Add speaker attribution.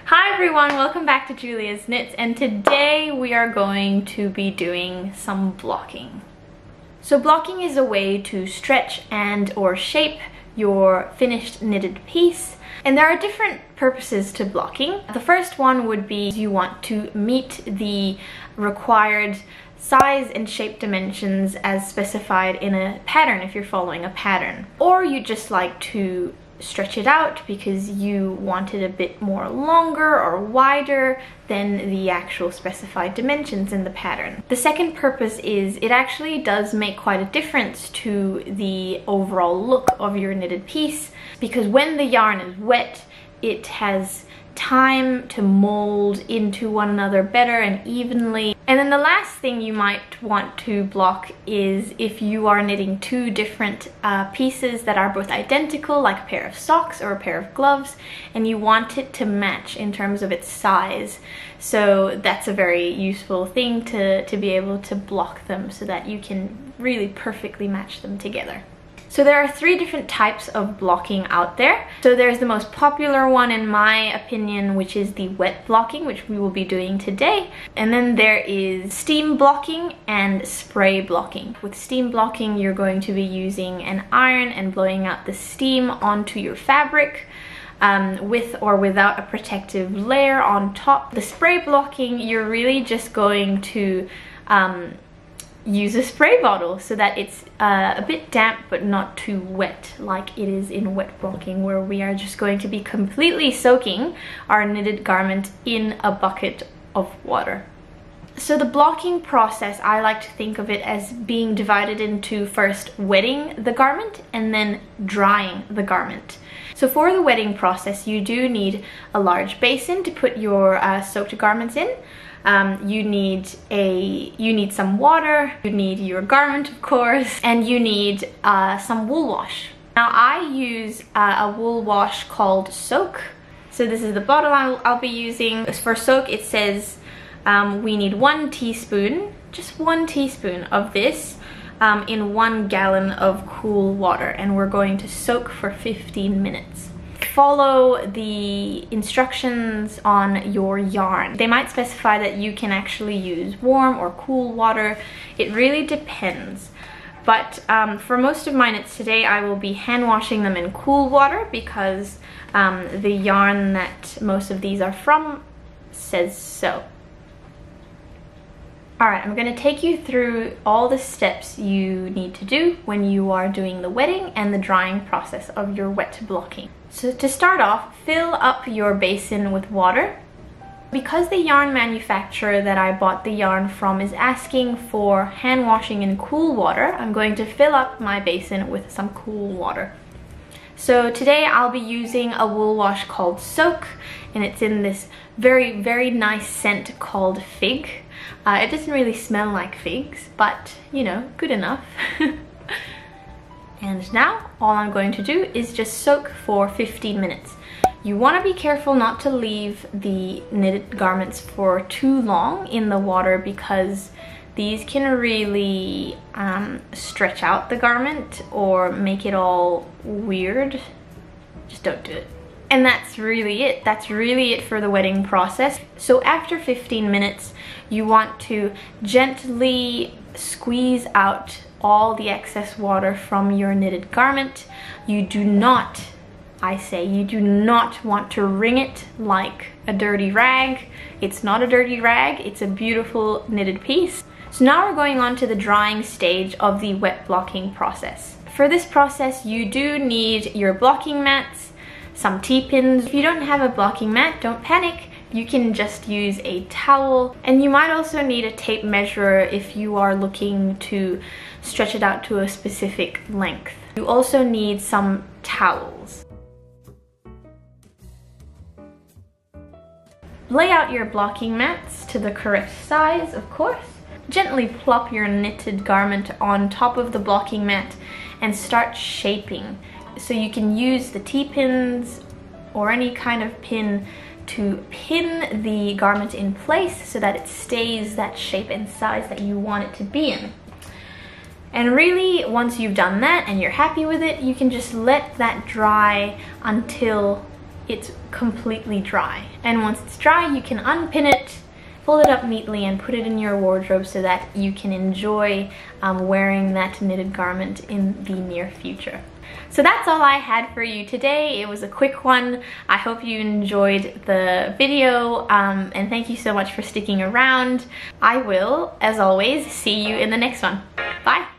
Speaker 1: Hi everyone, welcome back to Julia's Knits, and today we are going to be doing some blocking. So blocking is a way to stretch and or shape your finished knitted piece, and there are different purposes to blocking. The first one would be you want to meet the required size and shape dimensions as specified in a pattern if you're following a pattern, or you just like to stretch it out because you want it a bit more longer or wider than the actual specified dimensions in the pattern. The second purpose is it actually does make quite a difference to the overall look of your knitted piece, because when the yarn is wet, it has time to mold into one another better and evenly. And then the last thing you might want to block is if you are knitting two different pieces that are both identical, like a pair of socks or a pair of gloves, and you want it to match in terms of its size. So that's a very useful thing to be able to block them so that you can really perfectly match them together. So there are three different types of blocking out there. So there's the most popular one in my opinion, which is the wet blocking, which we will be doing today. And then there is steam blocking and spray blocking. With steam blocking, you're going to be using an iron and blowing out the steam onto your fabric. With or without a protective layer on top. The spray blocking, you're really just going to use a spray bottle so that it's a bit damp but not too wet like it is in wet blocking, where we are just going to be completely soaking our knitted garment in a bucket of water. So the blocking process, I like to think of it as being divided into first wetting the garment and then drying the garment. So for the wetting process, you do need a large basin to put your soaked garments in. You need some water, you need your garment of course, and you need some wool wash. Now I use a wool wash called Soak. So this is the bottle I'll be using. For Soak it says we need 1 teaspoon, just 1 teaspoon of this in 1 gallon of cool water, and we're going to soak for 15 minutes. Follow the instructions on your yarn. They might specify that you can actually use warm or cool water. It really depends. But for most of my knits today, I will be hand washing them in cool water because the yarn that most of these are from says so. Alright, I'm going to take you through all the steps you need to do when you are doing the wetting and the drying process of your wet blocking. So to start off, fill up your basin with water. Because the yarn manufacturer that I bought the yarn from is asking for hand washing in cool water, I'm going to fill up my basin with some cool water. So today I'll be using a wool wash called Soak, and it's in this very, very nice scent called Fig. It doesn't really smell like figs, but you know, good enough. And now all I'm going to do is just soak for 15 minutes. You want to be careful not to leave the knitted garments for too long in the water, because these can really stretch out the garment or make it all weird. Just don't do it. And that's really it. That's really it for the wetting process. So after 15 minutes, you want to gently squeeze out all the excess water from your knitted garment. You do not, I say, you do not want to wring it like a dirty rag. It's not a dirty rag, it's a beautiful knitted piece. So now we're going on to the drying stage of the wet blocking process. For this process, you do need your blocking mats, some T-pins. If you don't have a blocking mat, don't panic. You can just use a towel, and you might also need a tape measure if you are looking to stretch it out to a specific length. You also need some towels. Lay out your blocking mats to the correct size, of course. Gently plop your knitted garment on top of the blocking mat and start shaping. So you can use the T-pins or any kind of pin to pin the garment in place so that it stays that shape and size that you want it to be in. And really, once you've done that and you're happy with it, you can just let that dry until it's completely dry. And once it's dry, you can unpin it, fold it up neatly, and put it in your wardrobe so that you can enjoy wearing that knitted garment in the near future. So that's all I had for you today. It was a quick one. I hope you enjoyed the video, and thank you so much for sticking around. I will, as always, see you in the next one. Bye!